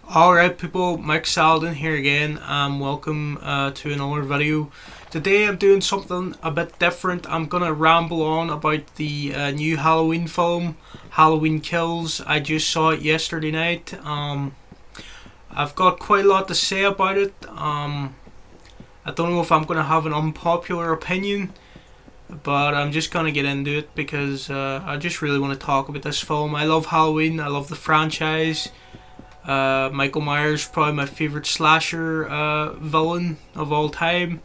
Alright people, Mike Saladin here again. Welcome to another video. Today I'm doing something a bit different. I'm gonna ramble on about the new Halloween film, Halloween Kills. I just saw it yesterday night. I've got quite a lot to say about it. I don't know if I'm gonna have an unpopular opinion, but I'm just gonna get into it because I just really want to talk about this film. I love Halloween, I love the franchise. Michael Myers, probably my favourite slasher villain of all time.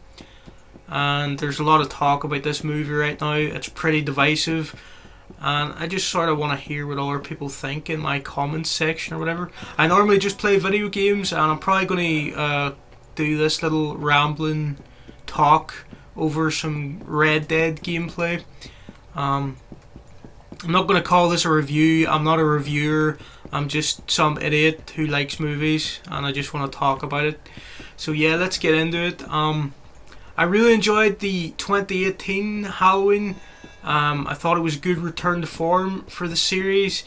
And there's a lot of talk about this movie right now. It's pretty divisive. And I just sort of want to hear what other people think in my comments section or whatever. I normally just play video games, and I'm probably going to do this little rambling talk over some Red Dead gameplay. I'm not going to call this a review. I'm not a reviewer. I'm just some idiot who likes movies, and I just want to talk about it. So yeah, let's get into it. I really enjoyed the 2018 Halloween. I thought it was a good return to form for the series.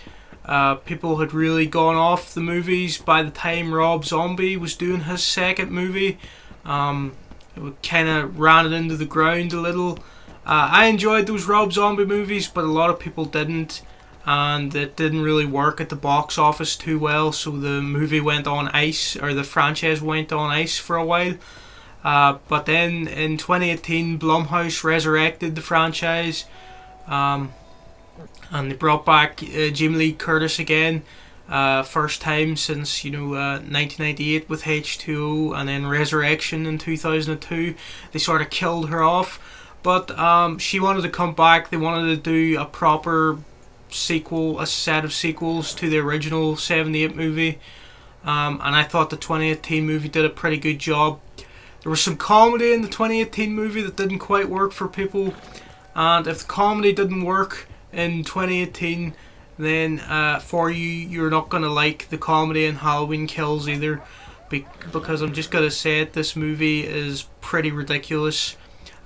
People had really gone off the movies by the time Rob Zombie was doing his second movie. It kind of ran it into the ground a little. I enjoyed those Rob Zombie movies, but a lot of people didn't, and it didn't really work at the box office too well, so the movie went on ice, or the franchise went on ice for a while. But then in 2018, Blumhouse resurrected the franchise, and they brought back Jamie Lee Curtis again, first time since 1998 with H2O, and then Resurrection in 2002. They sort of killed her off, but she wanted to come back. They wanted to do a proper sequel, a set of sequels to the original 78 movie, and I thought the 2018 movie did a pretty good job. There was some comedy in the 2018 movie that didn't quite work for people, and if the comedy didn't work in 2018, then for you're not going to like the comedy in Halloween Kills either, because I'm just going to say it, this movie is pretty ridiculous.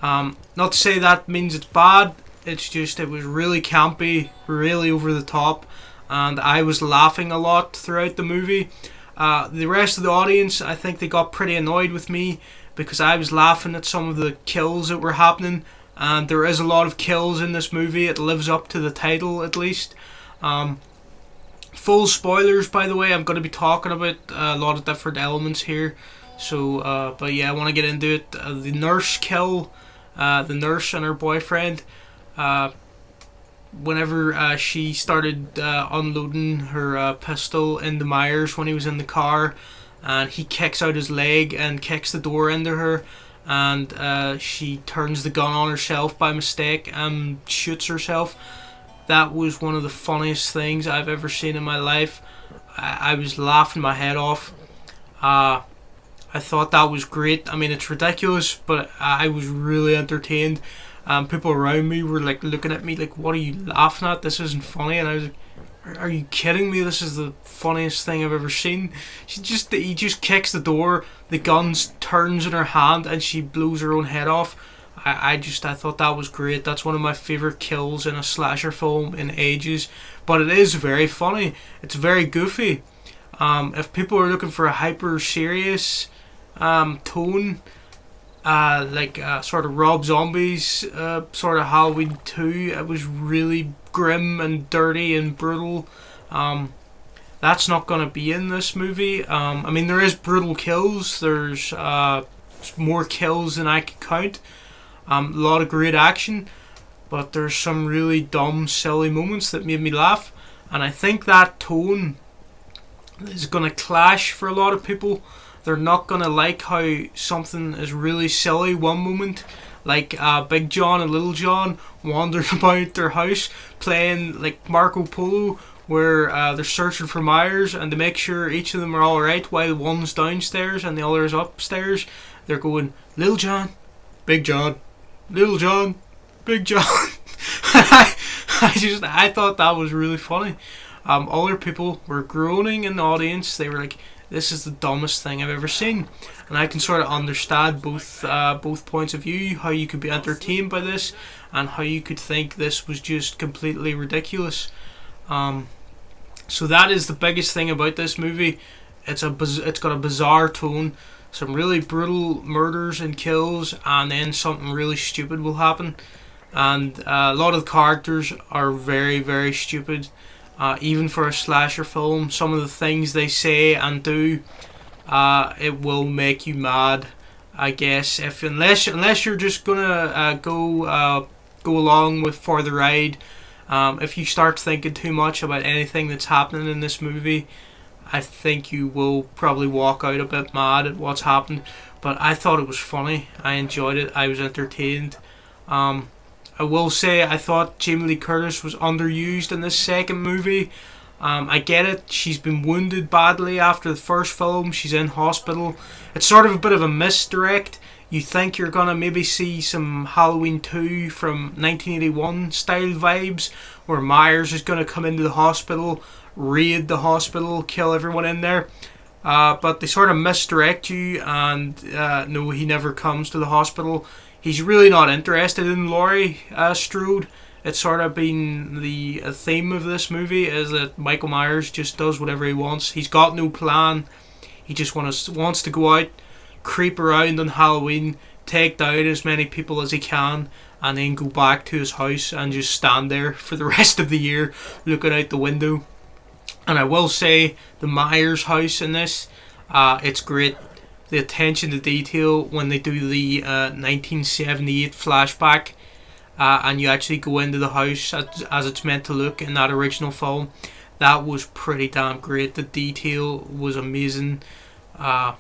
Not to say that means it's bad. It's just, it was really campy, really over the top, and I was laughing a lot throughout the movie. The rest of the audience, I think they got pretty annoyed with me because I was laughing at some of the kills that were happening, and there is a lot of kills in this movie. It lives up to the title, at least. Full spoilers, by the way. I'm going to be talking about a lot of different elements here. So, but yeah, I want to get into it. The nurse kill, the nurse and her boyfriend. Whenever she started unloading her pistol into Myers when he was in the car, and he kicks out his leg and kicks the door into her, and she turns the gun on herself by mistake and shoots herself. That was one of the funniest things I've ever seen in my life. I was laughing my head off. I thought that was great. I mean, it's ridiculous, but I was really entertained. People around me were like looking at me like, "What are you laughing at? This isn't funny." And I was like, "Are you kidding me? This is the funniest thing I've ever seen." He just kicks the door, the gun turns in her hand, and she blows her own head off. I thought that was great. That's one of my favourite kills in a slasher film in ages. But it is very funny. It's very goofy. If people are looking for a hyper serious tone, sort of Rob Zombie's sort of Halloween 2, it was really grim and dirty and brutal. That's not going to be in this movie. I mean, there is brutal kills. There's more kills than I can count. A lot of great action, but there's some really dumb, silly moments that made me laugh. And I think that tone is going to clash for a lot of people. They're not going to like how something is really silly one moment, like Big John and Little John wandering about their house playing like Marco Polo, where they're searching for Myers, and to make sure each of them are alright while one's downstairs and the other is upstairs, they're going, "Little John, Big John, Little John, Big John." I thought that was really funny. Other people were groaning in the audience. They were like, "This is the dumbest thing I've ever seen," and I can sort of understand both points of view. How you could be entertained by this, and how you could think this was just completely ridiculous. So that is the biggest thing about this movie. it's got a bizarre tone, some really brutal murders and kills, and then something really stupid will happen. And a lot of the characters are very, very stupid. Even for a slasher film, some of the things they say and do, it will make you mad. I guess if unless you're just gonna go along with for the ride, if you start thinking too much about anything that's happening in this movie, I think you will probably walk out a bit mad at what's happened. But I thought it was funny. I enjoyed it. I was entertained. I will say I thought Jamie Lee Curtis was underused in this second movie. I get it. She's been wounded badly after the first film. She's in hospital. It's sort of a bit of a misdirect. You think you're gonna maybe see some Halloween 2 from 1981 style vibes, where Myers is gonna come into the hospital, raid the hospital, kill everyone in there. But they sort of misdirect you, and no, he never comes to the hospital. He's really not interested in Laurie Strode. It's sort of been the theme of this movie, is that Michael Myers just does whatever he wants. He's got no plan. He just wants to go out, creep around on Halloween, take down as many people as he can, and then go back to his house and just stand there for the rest of the year looking out the window. And I will say, the Myers house in this, it's great. The attention to detail when they do the 1978 flashback, and you actually go into the house as it's meant to look in that original film, that was pretty damn great. The detail was amazing. I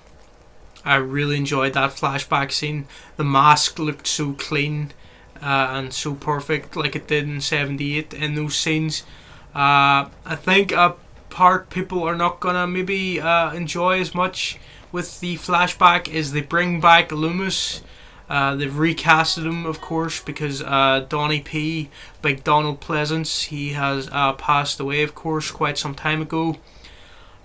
really enjoyed that flashback scene. The mask looked so clean and so perfect, like it did in 78 in those scenes. I think a part people are not gonna maybe enjoy as much with the flashback is they bring back Loomis. They've recasted him, of course, because Donnie P, Big Donald Pleasance, he has passed away, of course, quite some time ago.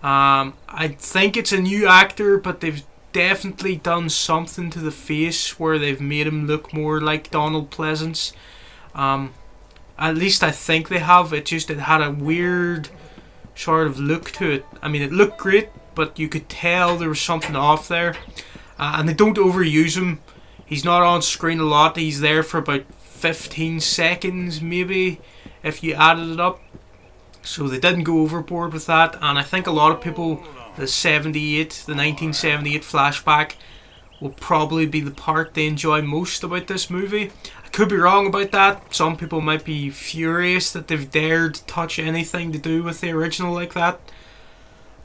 I think it's a new actor, but they've definitely done something to the face where they've made him look more like Donald Pleasance. At least I think they have. It had a weird sort of look to it. I mean, it looked great, but you could tell there was something off there. And they don't overuse him. He's not on screen a lot. He's there for about 15 seconds, maybe, if you added it up. So they didn't go overboard with that. And I think a lot of people, the 1978 flashback will probably be the part they enjoy most about this movie. I could be wrong about that. Some people might be furious that they've dared touch anything to do with the original like that.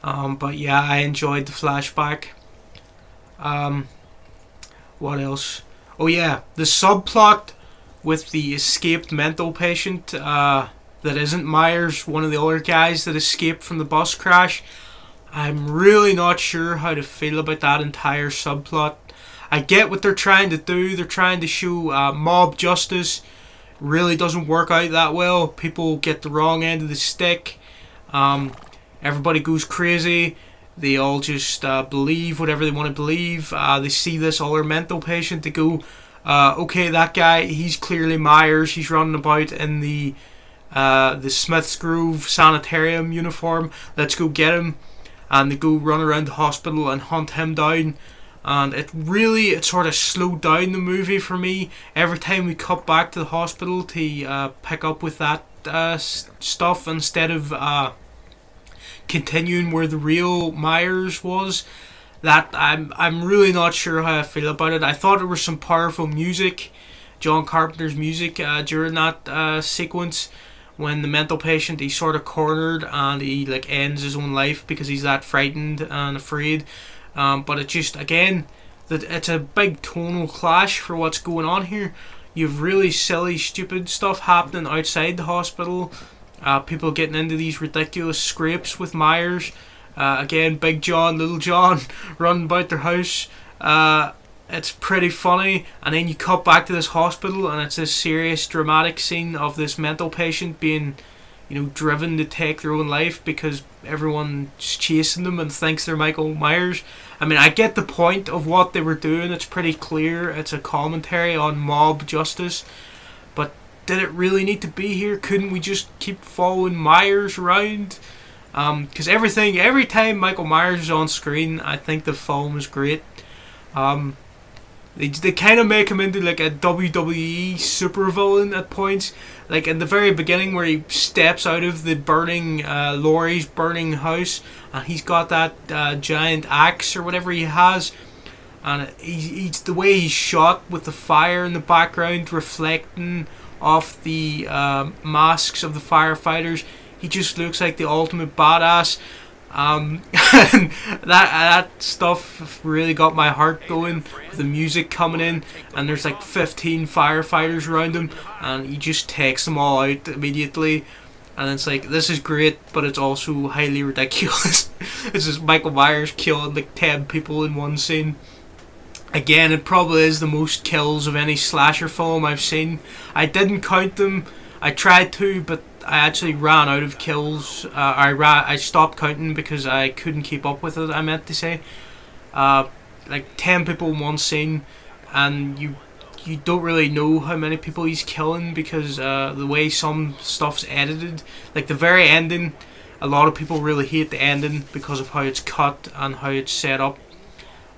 But yeah, I enjoyed the flashback. What else? Oh yeah, the subplot with the escaped mental patient that isn't Myers, one of the other guys that escaped from the bus crash. I'm really not sure how to feel about that entire subplot. I get what they're trying to do. They're trying to show mob justice. Really doesn't work out that well. People get the wrong end of the stick. Everybody goes crazy. They all just believe whatever they want to believe. They see this other mental patient. They go, okay, that guy, he's clearly Myers. He's running about in the Smith's Grove sanitarium uniform. Let's go get him. And they go run around the hospital and hunt him down. And it sort of slowed down the movie for me. Every time we cut back to the hospital to pick up with that stuff instead of continuing where the real Myers was, that I'm really not sure how I feel about it. I thought there was some powerful music, John Carpenter's music, during that sequence when the mental patient, he's sort of cornered and he like ends his own life because he's that frightened and afraid. But it just, again, that it's a big tonal clash for what's going on here. You've really silly, stupid stuff happening outside the hospital. People getting into these ridiculous scrapes with Myers. Again, Big John, Little John running about their house. It's pretty funny. And then you cut back to this hospital and it's this serious, dramatic scene of this mental patient being, driven to take their own life because everyone's chasing them and thinks they're Michael Myers. I mean, I get the point of what they were doing. It's pretty clear. It's a commentary on mob justice. But did it really need to be here? Couldn't we just keep following Myers around? Because every time Michael Myers is on screen, I think the film is great. Um, they kind of make him into like a WWE supervillain at points. Like in the very beginning, where he steps out of the burning Laurie's burning house, and he's got that giant axe or whatever he has, and he's the way he's shot with the fire in the background reflecting off the masks of the firefighters. He just looks like the ultimate badass. And that stuff really got my heart going, with the music coming in, and there's like 15 firefighters around him, and he just takes them all out immediately. And it's like, this is great, but it's also highly ridiculous. It's just Michael Myers killing like 10 people in one scene. Again, it probably is the most kills of any slasher film I've seen. I didn't count them. I tried to, but I actually ran out of kills. I stopped counting because I couldn't keep up with it, I meant to say. Like 10 people in one scene, and you don't really know how many people he's killing, because the way some stuff's edited. Like the very ending, a lot of people really hate the ending because of how it's cut and how it's set up.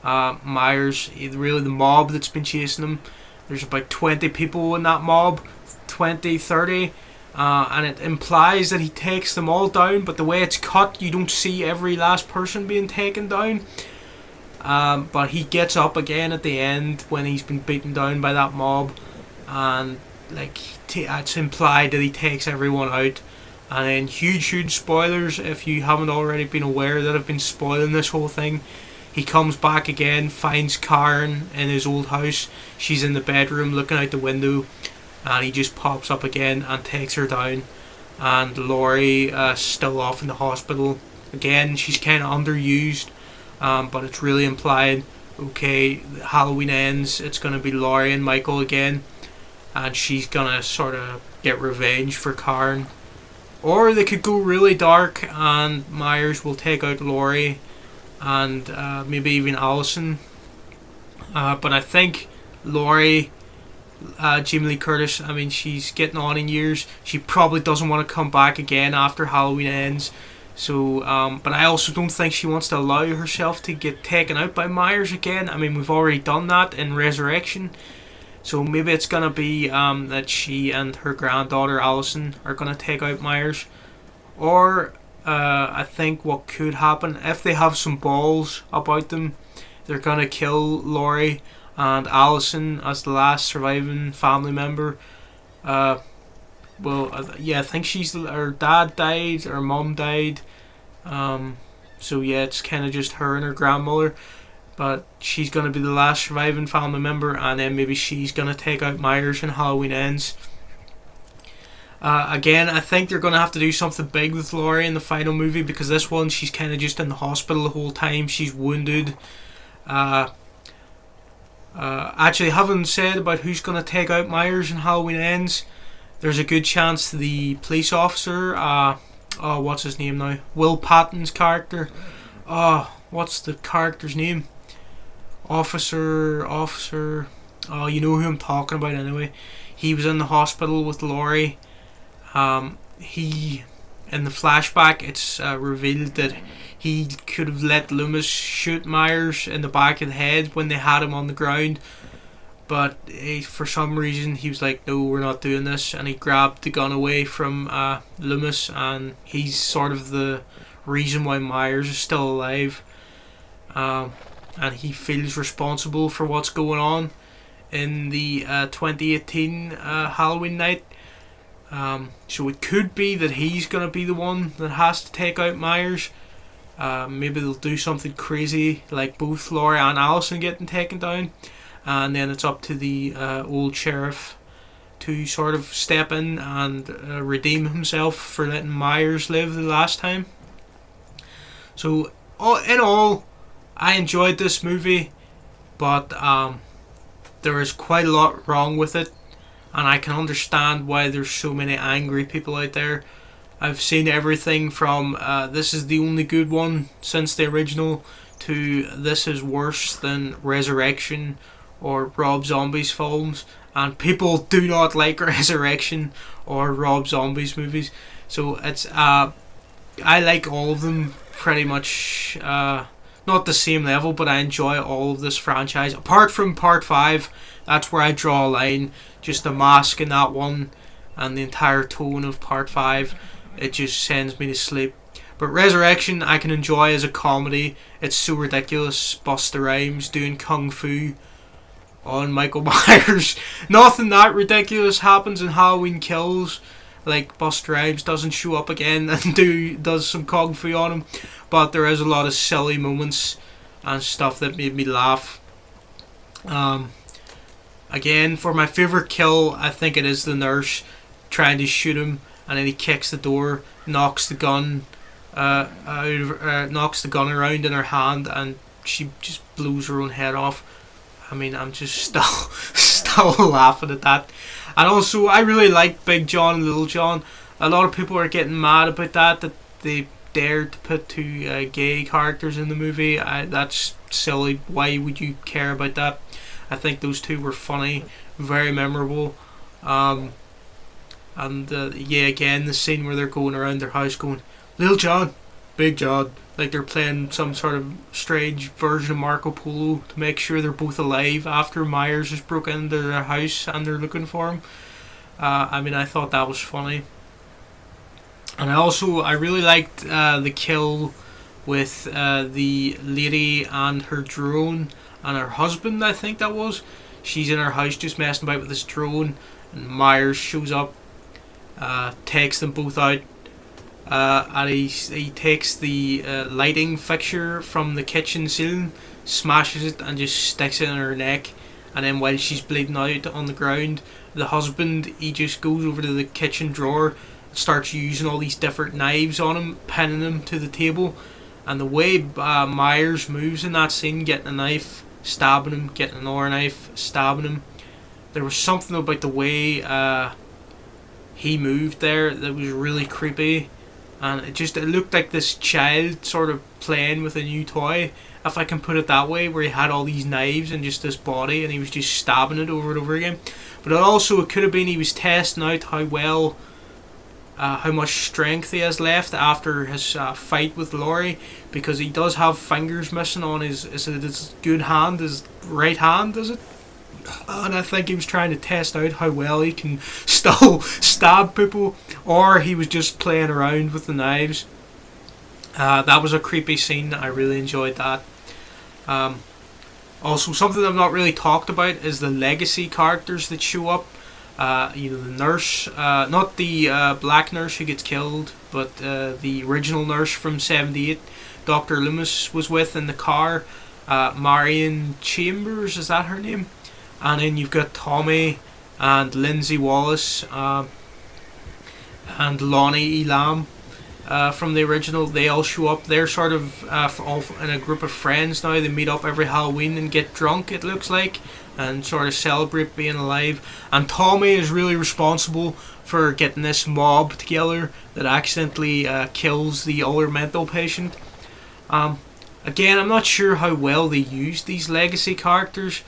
Myers, really the mob that's been chasing him. There's about 20 people in that mob, 20, 30. And it implies that he takes them all down, but the way it's cut, you don't see every last person being taken down. But he gets up again at the end when he's been beaten down by that mob, and like it's implied that he takes everyone out. And then huge spoilers if you haven't already been aware that I've been spoiling this whole thing. He comes back again, finds Karen in his old house. She's in the bedroom looking out the window, and he just pops up again and takes her down. And Laurie still off in the hospital. Again, she's kind of underused, but it's really implied, okay, Halloween ends, it's going to be Laurie and Michael again, and she's going to sort of get revenge for Karen. Or they could go really dark and Myers will take out Laurie and maybe even Allison. But I think Laurie, Jamie Lee Curtis, I mean, she's getting on in years. She probably doesn't want to come back again after Halloween ends. So, but I also don't think she wants to allow herself to get taken out by Myers again. I mean, we've already done that in Resurrection. So maybe it's going to be that she and her granddaughter Allison are going to take out Myers. Or I think what could happen, if they have some balls about them, they're going to kill Laurie and Allison as the last surviving family member. Yeah, I think her dad died, her mum died. So yeah, it's kind of just her and her grandmother. But she's going to be the last surviving family member, and then maybe she's going to take out Myers when Halloween ends. Again, I think they're going to have to do something big with Laurie in the final movie, because this one, she's kind of just in the hospital the whole time. She's wounded. Actually, haven't said about who's going to take out Myers when Halloween ends. There's a good chance the police officer, what's his name now? Will Patton's character. What's the character's name? Officer. Oh, you know who I'm talking about anyway. He was in the hospital with Laurie. In the flashback, it's revealed that he could have let Loomis shoot Myers in the back of the head when they had him on the ground. But for some reason, he was like, no, we're not doing this. And he grabbed the gun away from Loomis, and he's sort of the reason why Myers is still alive. And he feels responsible for what's going on in the 2018 Halloween night. So it could be that he's going to be the one that has to take out Myers. Maybe they'll do something crazy like both Laurie and Allison getting taken down, and then it's up to the old sheriff to sort of step in and redeem himself for letting Myers live the last time. So in all, I enjoyed this movie, but there is quite a lot wrong with it, and I can understand why there's so many angry people out there. I've seen everything from this is the only good one since the original to this is worse than Resurrection or Rob Zombie's films, and people do not like Resurrection or Rob Zombie's movies. So it's I like all of them pretty much. Not the same level, but I enjoy all of this franchise. Apart from Part 5, that's where I draw a line. Just the mask in that one and the entire tone of Part 5, it just sends me to sleep. But Resurrection I can enjoy as a comedy. It's so ridiculous. Busta Rhymes doing kung fu on Michael Myers. Nothing that ridiculous happens in Halloween Kills. Like Busta Rhymes doesn't show up again and does some kung fu on him, but there is a lot of silly moments and stuff that made me laugh. Again, for my favorite kill, I think it is the nurse trying to shoot him, and then he kicks the door, knocks the gun knocks the gun around in her hand, and she just blows her own head off. I mean, I'm just still laughing at that. And also, I really like Big John and Little John. A lot of people are getting mad about that they dared to put two gay characters in the movie. That's silly. Why would you care about that? I think those two were funny, very memorable. And yeah, again, the scene where they're going around their house going, Little John, Big John, like they're playing some sort of strange version of Marco Polo to make sure they're both alive after Myers has broken into their house and they're looking for him. I mean, I thought that was funny. And I really liked the kill with the lady and her drone and her husband, I think that was. She's in her house just messing about with this drone, and Myers shows up, takes them both out, and he takes the lighting fixture from the kitchen ceiling, smashes it and just sticks it in her neck, and then while she's bleeding out on the ground, the husband, he just goes over to the kitchen drawer, starts using all these different knives on him, pinning him to the table. And the way Myers moves in that scene, getting a knife, stabbing him, getting another knife, stabbing him, there was something about the way he moved there that was really creepy, and it looked like this child sort of playing with a new toy, if I can put it that way, where he had all these knives and just this body and he was just stabbing it over and over again. But it could have been he was testing out how much strength he has left after his fight with Laurie, because he does have fingers missing on his good hand, his right hand, is it? And I think he was trying to test out how well he can still stab people, or he was just playing around with the knives. That was a creepy scene. I really enjoyed that. Also, something I've not really talked about is the legacy characters that show up. The nurse, not the black nurse who gets killed, but the original nurse from '78, Dr. Loomis was with in the car. Marion Chambers, is that her name? And then you've got Tommy and Lindsay Wallace and Lonnie Elam from the original. They all show up. They're sort of all in a group of friends now. They meet up every Halloween and get drunk, it looks like, and sort of celebrate being alive. And Tommy is really responsible for getting this mob together that accidentally kills the other mental patient. Again, I'm not sure how well they used these legacy characters.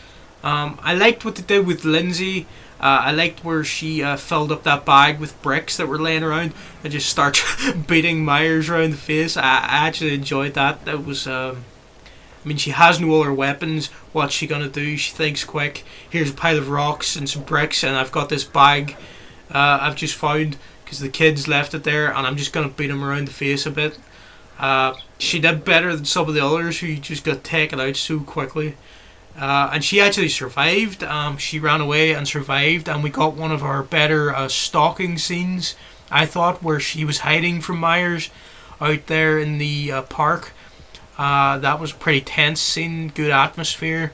I liked what they did with Lindsay. I liked where she filled up that bag with bricks that were laying around and just starts beating Myers around the face. I actually enjoyed that. That was, I mean, she has no other weapons. What's she gonna do? She thinks quick. Here's a pile of rocks and some bricks, and I've got this bag I've just found because the kids left it there, and I'm just gonna beat him around the face a bit. She did better than some of the others who just got taken out so quickly. And she actually survived. She ran away and survived, and we got one of our better stalking scenes, I thought, where she was hiding from Myers out there in the park. That was a pretty tense scene, good atmosphere.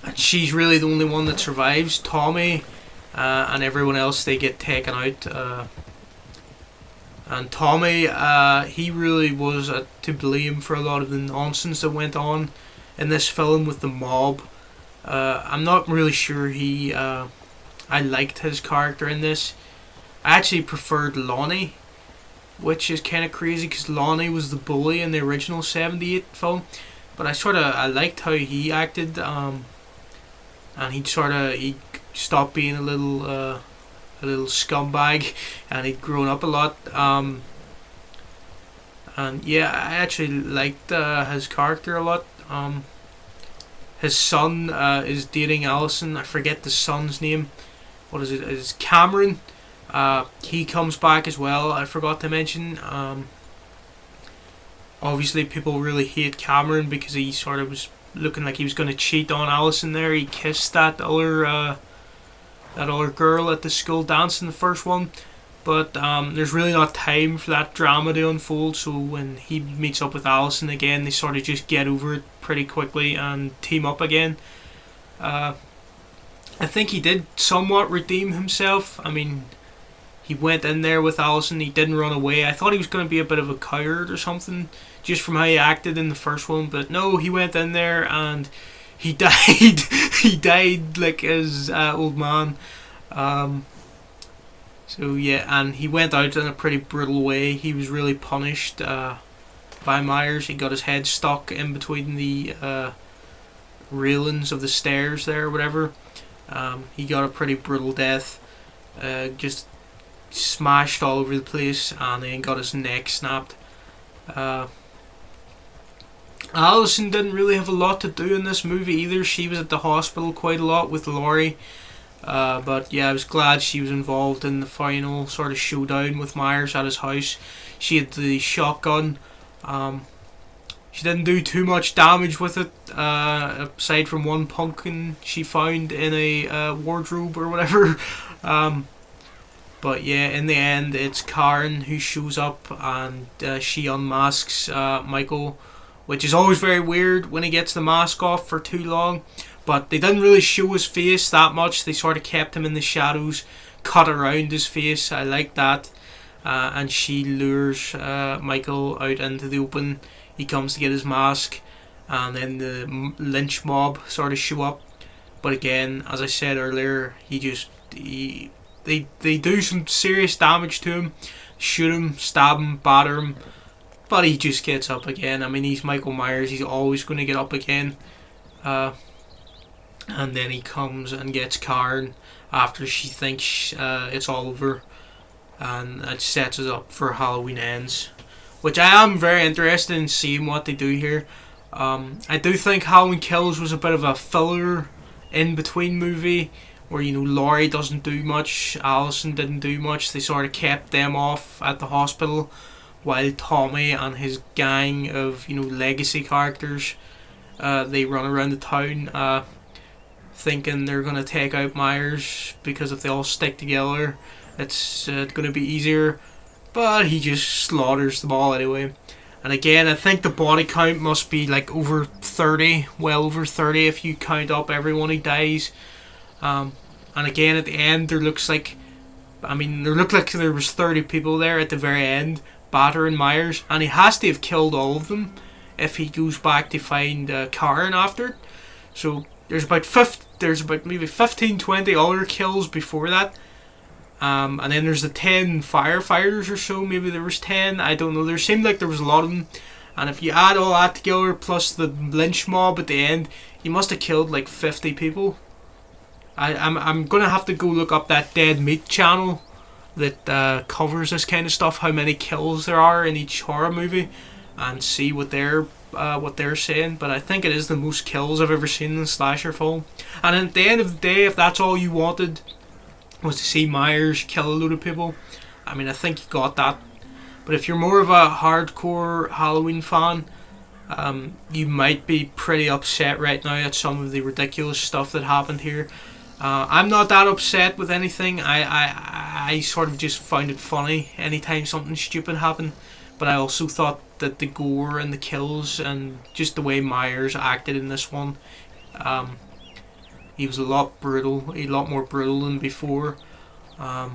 And she's really the only one that survives. Tommy and everyone else, they get taken out. And Tommy, he really was to blame for a lot of the nonsense that went on in this film with the mob. I'm not really sure I liked his character in this. I actually preferred Lonnie, which is kind of crazy because Lonnie was the bully in the original '78 film. But I liked how he acted, and he stopped being a little scumbag, and he'd grown up a lot. And yeah, I actually liked his character a lot. His son is dating Allison. I forget the son's name. What is it? It's Cameron. He comes back as well. I forgot to mention. Obviously, people really hate Cameron because he sort of was looking like he was going to cheat on Allison there. He kissed that other girl at the school dance in the first one. But there's really not time for that drama to unfold, so when he meets up with Allison again, they sort of just get over it pretty quickly and team up again. I think he did somewhat redeem himself. I mean, he went in there with Allison, he didn't run away. I thought he was going to be a bit of a coward or something, just from how he acted in the first one, but no, he went in there and he died. He died like his old man. So yeah, and he went out in a pretty brutal way. He was really punished by Myers. He got his head stuck in between the railings of the stairs there, or whatever. He got a pretty brutal death. Just smashed all over the place, and then got his neck snapped. Allison didn't really have a lot to do in this movie either. She was at the hospital quite a lot with Laurie. But yeah, I was glad she was involved in the final sort of showdown with Myers at his house. She had the shotgun. She didn't do too much damage with it, aside from one pumpkin she found in a wardrobe or whatever. But yeah, in the end, it's Karen who shows up, and she unmasks Michael, which is always very weird when he gets the mask off for too long. But they didn't really show his face that much. They sort of kept him in the shadows, cut around his face. I like that. And she lures Michael out into the open. He comes to get his mask, and then the lynch mob sort of show up. But again, as I said earlier, they do some serious damage to him. Shoot him, stab him, batter him. But he just gets up again. I mean, he's Michael Myers. He's always going to get up again. And then he comes and gets Karen after she thinks it's all over, and it sets us up for Halloween Ends, which I am very interested in seeing what they do here. I do think Halloween Kills was a bit of a filler in between movie, where Laurie doesn't do much, Allison didn't do much. They sort of kept them off at the hospital, while Tommy and his gang of legacy characters, they run around the town. Thinking they're going to take out Myers, because if they all stick together, it's going to be easier. But he just slaughters them all anyway. And again, I think the body count must be like over 30, well over 30 if you count up everyone who dies. And again, at the end, there looked like there was 30 people there at the very end, battering Myers, and he has to have killed all of them if he goes back to find Karen after. So there's about maybe 15-20 other kills before that. And then there's the 10 firefighters or so. Maybe there was 10. I don't know. There seemed like there was a lot of them. And if you add all that together, plus the lynch mob at the end, you must have killed like 50 people. I'm going to have to go look up that Dead Meat channel that covers this kind of stuff, how many kills there are in each horror movie, and see what they're saying. But I think it is the most kills I've ever seen in a slasher film. And at the end of the day, if that's all you wanted was to see Myers kill a load of people, I mean, I think you got that. But if you're more of a hardcore Halloween fan, you might be pretty upset right now at some of the ridiculous stuff that happened here. I'm not that upset with anything. I sort of just found it funny anytime something stupid happened. But I also thought that the gore and the kills and just the way Myers acted in this one, he was a lot more brutal than before. I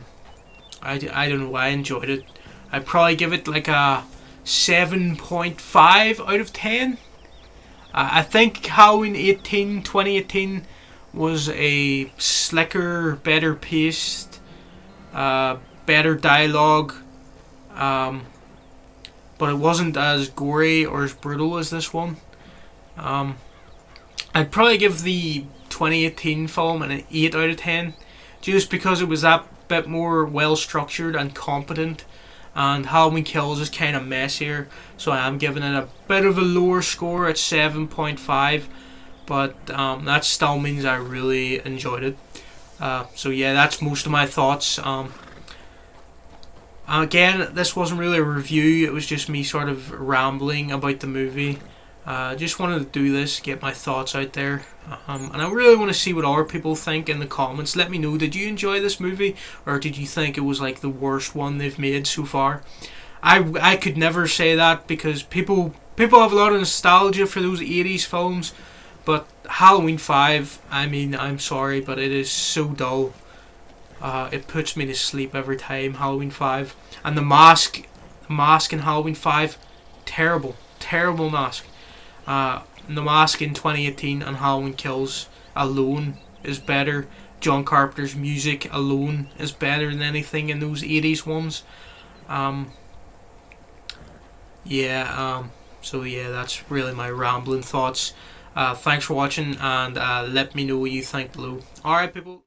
don't know, I enjoyed it. I'd probably give it like a 7.5 out of 10. I think Halloween 2018 was a slicker, better paced, better dialogue, but it wasn't as gory or as brutal as this one. I'd probably give the 2018 film an 8 out of 10, just because it was that bit more well structured and competent, and Halloween Kills is kind of messier, so I am giving it a bit of a lower score at 7.5, but that still means I really enjoyed it. So yeah, that's most of my thoughts. Again, this wasn't really a review, it was just me sort of rambling about the movie. Just wanted to do this, get my thoughts out there. And I really want to see what other people think in the comments. Let me know, did you enjoy this movie, or did you think it was like the worst one they've made so far? I could never say that, because people have a lot of nostalgia for those 80s films, but Halloween 5, I mean, I'm sorry, but it is so dull. It puts me to sleep every time, Halloween 5. And the mask in Halloween 5, terrible, terrible mask. The mask in 2018 and Halloween Kills alone is better. John Carpenter's music alone is better than anything in those 80s ones. So yeah, that's really my rambling thoughts. Thanks for watching, and let me know what you think below. Alright, people.